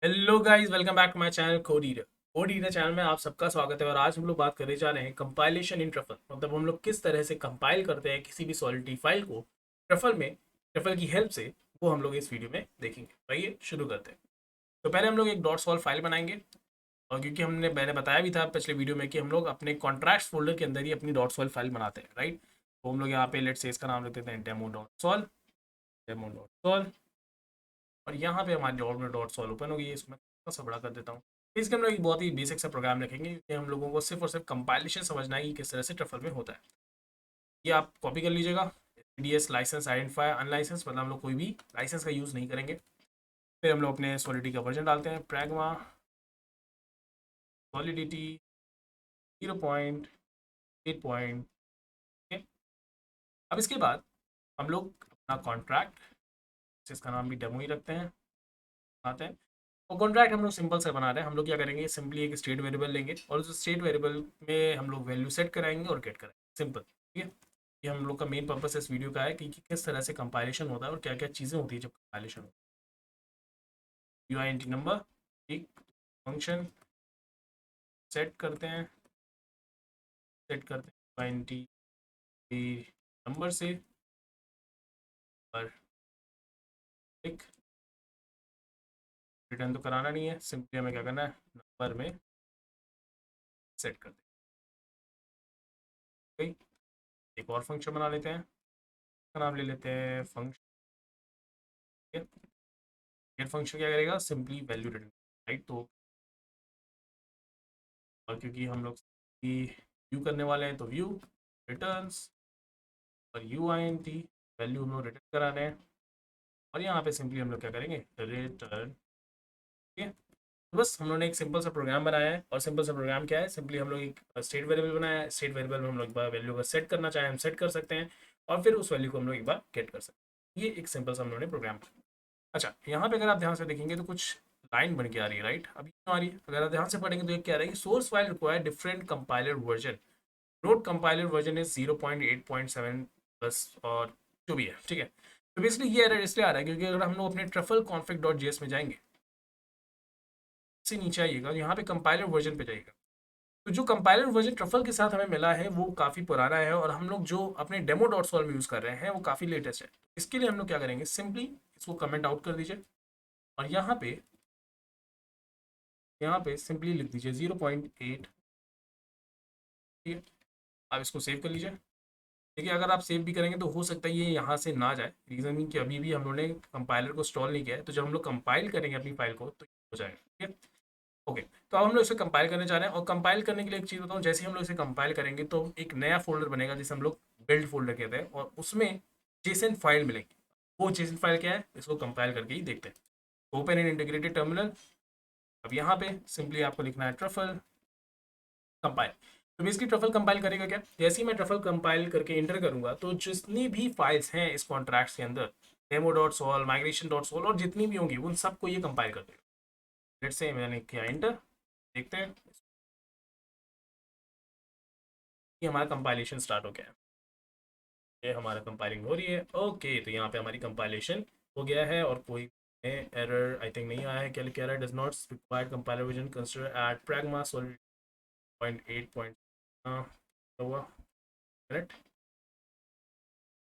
Hello guys, welcome back to my channel code reader channel में आप सबका स्वागत है। और आज हम लोग बात करने जा रहे हैं कंपाइलेशन इन ट्रफल। मतलब हम लोग किस तरह से कंपाइल करते हैं किसी भी सॉलिडरी फाइल को ट्रफल की हेल्प से। वो हम लोग इस वीडियो में देखेंगे। आइए शुरू करते हैं। तो पहले हम लोग एक डॉट सॉल्व फाइल बनाएंगे। और क्योंकि मैंने बताया भी था पिछले वीडियो में कि हम लोग अपने कॉन्ट्रैक्ट्स फोल्डर के अंदर ही अपनी डॉट सॉल्व फाइल बनाते हैं, राइट। तो हम लोग यहाँ पे लेट्स से इसका नाम रख देते हैं डेमो डॉट सॉल्व। और यहाँ पे हमारी डॉट सॉल्व ओपन हो गई है। इसमें थोड़ा सा बड़ा कर देता हूँ। इसके हम लोग एक बहुत ही बेसिक सा प्रोग्राम रखेंगे कि हम लोगों को सिर्फ और सिर्फ कंपाइलेशन समझना है कि किस तरह से ट्रफल में होता है। ये आप कॉपी कर लीजिएगा। पीडीएस लाइसेंस आइडेंटिफाई अनलाइसेंस, मतलब हम लोग कोई भी लाइसेंस का यूज़ नहीं करेंगे। फिर हम लोग अपने सॉलिडिटी का वर्जन डालते हैं, प्रैग्मा सॉलिडिटी 0.8. अब इसके बाद हम लोग अपना कॉन्ट्रैक्ट, जिसका नाम भी डेमो ही रखते हैं, आते हैं। और कॉन्ट्रैक्ट हम लोग सिंपल से बना रहे हैं। हम लोग क्या करेंगे, सिंपली एक स्टेट वेरिएबल लेंगे और उस स्टेट वेरिएबल में हम लोग वैल्यू सेट कराएंगे और गेट कराएंगे, सिंपल, ठीक है। ये हम लोग का मेन पर्पस इस वीडियो का है कि किस तरह से कंपाइलेशन होता है और क्या क्या चीज़ें होती है जब कंपाइलेशन होता है। U I N T number, एक फंक्शन सेट करते हैं, U I N T number से, और एक रिटर्न तो कराना नहीं है, सिंपली हमें क्या करना है, नंबर में सेट कर देंगे। एक और फंक्शन बना लेते हैं, इसका नाम ले लेते हैं फंक्शन। गेट फंक्शन क्या करेगा, सिंपली वैल्यू रिटर्न, राइट। तो और क्योंकि हम लोग व्यू करने वाले हैं तो व्यू रिटर्न्स, और U I N T value हम लोग रिटर्न कराने हैं। और यहाँ पे सिंपली हम लोग क्या करेंगे, रिटर्न, ठीक है। तो बस हम लोगों ने एक सिंपल सा प्रोग्राम बनाया है। और सिंपल सा प्रोग्राम क्या है, सिंपली हम लोग एक स्टेट वेरिएबल बनाया है। स्टेट वेरिएबल में हम लोग एक बार वैल्यू का सेट करना चाहें हम सेट कर सकते हैं, और फिर उस वैल्यू को हम लोग एक बार गेट कर सकते हैं। ये एक सिंपल सा हम लोगों ने प्रोग्राम। अच्छा, यहाँ पे अगर आप ध्यान से देखेंगे तो कुछ लाइन बन के आ रही है, राइट। अभी क्यों आ रही है, अगर आप ध्यान से पढ़ेंगे तो ये कह रहा है कि source file require different compiler version, note compiler version is 0.8.7 plus, और जो भी है, ठीक है। तो बेसिकली ये एरर इसलिए आ रहा है क्योंकि अगर हम लोग अपने ट्रफल कॉन्फिग डॉट जेएस में जाएंगे, से नीचे आइएगा, यहाँ पे कंपाइलर वर्जन पे जाइएगा। तो जो कंपाइलर वर्जन ट्रफल के साथ हमें मिला है वो काफ़ी पुराना है, और हम लोग जो अपने डेमो डॉट सॉल्व में यूज़ कर रहे हैं वो काफ़ी लेटेस्ट है। इसके लिए हम लोग क्या करेंगे, सिंपली इसको कमेंट आउट कर दीजिए, और यहाँ पे सिंपली लिख दीजिए 0.8, ठीक है। आप इसको सेव कर लीजिए। देखिए, अगर आप सेव भी करेंगे तो हो सकता है ये यहाँ से ना जाए, रीज़न कि अभी भी हम लोगों ने कंपाइलर को इंस्टॉल नहीं किया है। तो जब हम लोग कंपाइल करेंगे अपनी फाइल को तो ये हो जाएगा, ठीक है। ओके, तो अब हम लोग इसे कंपाइल करने जा रहे हैं। और कंपाइल करने के लिए एक चीज़ बताऊँ, जैसे ही हम लोग इसे कंपाइल करेंगे तो एक नया फोल्डर बनेगा जिसे हम लोग बिल्ड फोल्डर कहते हैं, और उसमें जेसन फाइल मिलेगी। वो जेसन फाइल क्या है, इसको कंपाइल करके ही देखते हैं। Open in integrated terminal. अब यहाँ पे सिंपली आपको लिखना है ट्रफल कंपाइल। तो बेसिकली ट्रफल कंपाइल करेगा क्या, जैसे ही मैं ट्रफल कंपाइल करके इंटर करूंगा तो जितनी भी फाइल्स हैं इस कॉन्ट्रैक्ट्स के अंदर, demo dot solve, migration dot solve, और जितनी भी होंगी उन सबको ये कंपाइल कर देगा। लेट्स से मैंने किया इंटर, देखते हैं कि हमारा कंपाइलेशन स्टार्ट हो गया है। ये हमारा कंपाइलिंग हो रही है। ओके, तो यहाँ पे हमारी कंपाइलेशन हो गया है, और कोई एरर आई थिंक नहीं आया है। क्या कह रहा है, does not require compiler version consider at pragma solid 0.8. हुआ करेक्ट।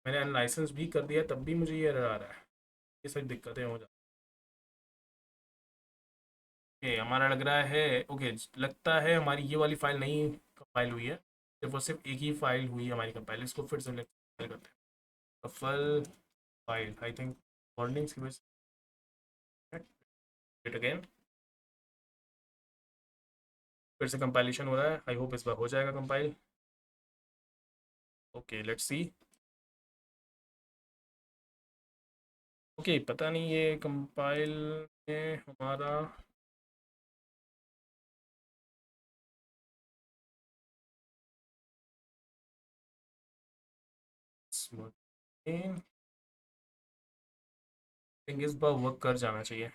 मैंने अनलाइसेंस भी कर दिया तब भी मुझे ये एरर आ रहा है। ये सारी दिक्कतें हो जाती है। हमारा लग रहा है, ओके, लगता है हमारी ये वाली फाइल नहीं कंपाइल हुई है। सिर्फ और सिर्फ एक ही फाइल हुई है हमारी कंपाइल। इसको फिर से कंपाइल करते हैं। फल फाइल आई थिंक वार्निंग्स की वजह से इट अगेन फिर से कंपाइलेशन हो रहा है। आई होप इस बार हो जाएगा compile. Okay, let's see. Okay, पता नहीं ये कंपाइल में हमारा थिंक इस बार वर्क कर जाना चाहिए। आई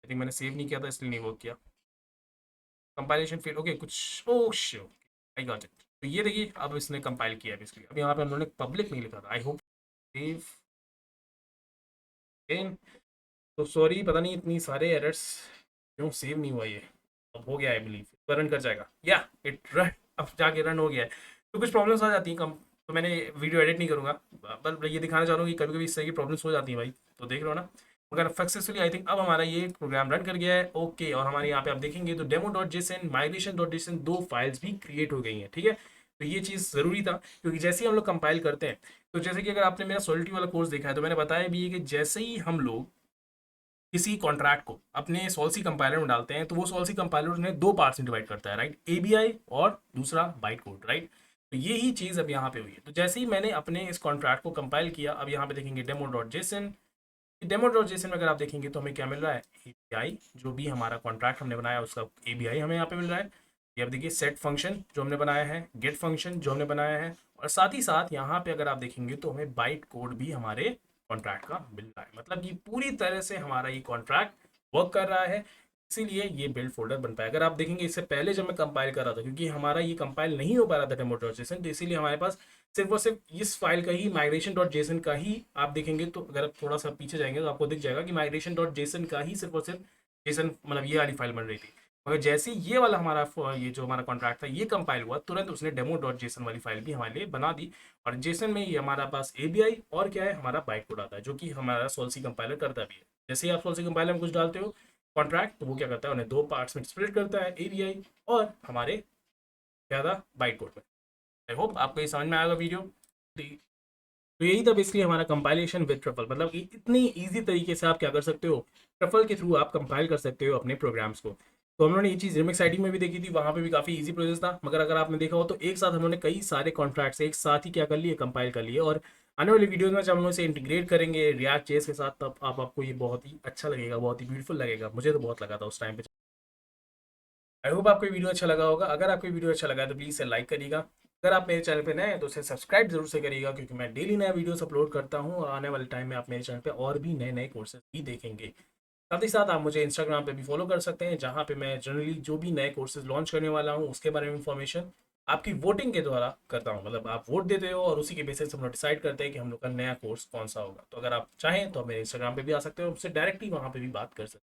थिंक मैंने सेव नहीं किया था इसलिए नहीं वर्क किया। कंपाइलेशन फिर ओके कुछ, oh shit, I got it. तो ये देखिए, अब इसने कंपाइल किया बेसिकली। अब यहाँ पे हम लोगों ने पब्लिक नहीं लिखा था। I hope save in. तो सॉरी, पता नहीं इतनी सारे एरर्स क्यों सेव नहीं हुआ ये? अब हो गया आई बिलीव, रन कर जाएगा या इट रन, अब जाके रन हो गया है। तो कुछ प्रॉब्लम्स आ जाती हैं कम, तो मैंने वीडियो एडिट नहीं करूँगा, बस ये दिखाना चाह रहा हूँ कि कभी कभी इस तरह की प्रॉब्लम्स हो जाती हैं भाई, तो देख लो ना। मगर सक्सेसफुली आई थिंक अब हमारा ये प्रोग्राम रन कर गया है, ओके। और हमारे यहाँ पे आप देखेंगे तो demo dot JSON, migration dot JSON, 2 files भी क्रिएट हो गई हैं, ठीक है। तो ये चीज़ ज़रूरी था, क्योंकि जैसे ही हम लोग कंपाइल करते हैं, तो जैसे कि अगर आपने मेरा सॉलिडिटी वाला कोर्स देखा है तो मैंने बताया भी है कि जैसे ही हम लोग किसी कॉन्ट्रैक्ट को अपने सॉल्सी कंपाइलर में डालते हैं, तो वो सॉल्सी कंपाइलर उन्हें 2 पार्ट्स में डिवाइड करता है, राइट, एबीआई और दूसरा बाइट कोड, राइट। तो ये ही चीज़ अब यहाँ पे हुई है। तो जैसे ही मैंने अपने इस कॉन्ट्रैक्ट को कंपाइल किया, अब यहाँ पे देखेंगे demo dot JSON, demo dot JSON में अगर आप देखेंगे तो हमें क्या मिल रहा है, एबीआई, जो भी हमारा कॉन्ट्रैक्ट हमने बनाया उसका एबीआई हमें यहाँ पे मिल रहा है। ये अब देखिए सेट फंक्शन जो हमने बनाया है, गेट फंक्शन जो हमने बनाया है, और साथ ही साथ यहाँ पे अगर आप देखेंगे तो हमें बाइट कोड भी हमारे कॉन्ट्रैक्ट का मिल रहा है। मतलब कि पूरी तरह से हमारा ये कॉन्ट्रैक्ट वर्क कर रहा है, इसीलिए ये बिल्ड फोल्डर बन पाया। अगर आप देखेंगे इससे पहले जब मैं कंपाइल कर रहा था, क्योंकि हमारा ये कंपाइल नहीं हो पा रहा था डेमो डॉट जेसन, तो इसीलिए हमारे पास सिर्फ और सिर्फ इस फाइल का ही, माइग्रेशन डॉट जेसन का ही आप देखेंगे तो, अगर आप थोड़ा सा पीछे जाएंगे तो आपको दिख जाएगा कि माइग्रेशन डॉट जेसन का ही सिर्फ और सिर्फ जेसन, मतलब ये वाली फाइल बन रही थी। मगर जैसे ही ये वाला हमारा ये जो हमारा कॉन्ट्रैक्ट था ये कंपाइल हुआ, तुरंत उसने डेमो डॉट जेसन वाली फाइल भी हमारे लिए बना दी। और जेसन में ये हमारा पास एबीआई और क्या है, हमारा बाइट कोड आता है, जो कि हमारा सोल्सी कंपाइलर करता भी है। जैसे ही आप सोल्सी कंपाइलर में कुछ डालते हो कॉन्ट्रैक्ट, तो वो क्या करता है, उन्हें 2 पार्ट्स में स्प्लिट करता है, एबीआई और हमारे क्या था, बाइट कोड में। आई होप आपको ये समझ में आएगा वीडियो। तो यही था बेसिकली हमारा कंपाइलेशन विद ट्रफल, मतलब कि इतनी इजी तरीके से आप क्या कर सकते हो, ट्रफल के थ्रू आप कंपाइल कर सकते हो अपने प्रोग्राम्स को। तो हम लोगों ने ये चीज़ रिमिक्स आईडी में भी देखी थी, वहाँ पे भी काफ़ी इजी प्रोसेस था। मगर अगर आपने देखा हो तो एक साथ हम लोगों ने कई सारे कॉन्ट्रैक्ट्स एक साथ ही क्या कर लिए, कंपाइल कर लिए। और आने वाली वीडियोज में जब हम लोग इसे इंटीग्रेट करेंगे रिएक्ट जेएस के साथ, तब आपको ये बहुत ही अच्छा लगेगा, बहुत ही ब्यूटीफुल लगेगा। मुझे तो बहुत लगा था उस टाइम पे। आई होप आपको ये वीडियो अच्छा लगा होगा। अगर आपको ये वीडियो अच्छा लगा है तो प्लीज़ इसे लाइक करिएगा। अगर आप मेरे चैनल पे नए हैं तो उसे सब्सक्राइब जरूर से करिएगा, क्योंकि मैं डेली नया वीडियोस अपलोड करता हूँ, और आने वाले टाइम में आप मेरे चैनल पे और भी नए नए कोर्सेज भी देखेंगे। साथ ही साथ आप मुझे इंस्टाग्राम पे भी फॉलो कर सकते हैं, जहाँ पे मैं जनरली जो भी नए कोर्सेज लॉन्च करने वाला हूँ उसके बारे में इंफॉर्मेशन आपकी वोटिंग के द्वारा करता हूँ। मतलब आप वोट देते हो और उसी के बेसिस हम लोग डिसाइड करते हैं कि हम लोग का नया कोर्स कौन सा होगा। तो अगर आप चाहें तो आप मेरे इंस्टाग्राम पे भी आ सकते हो, उससे डायरेक्टली वहाँ पे भी बात कर सकते हैं।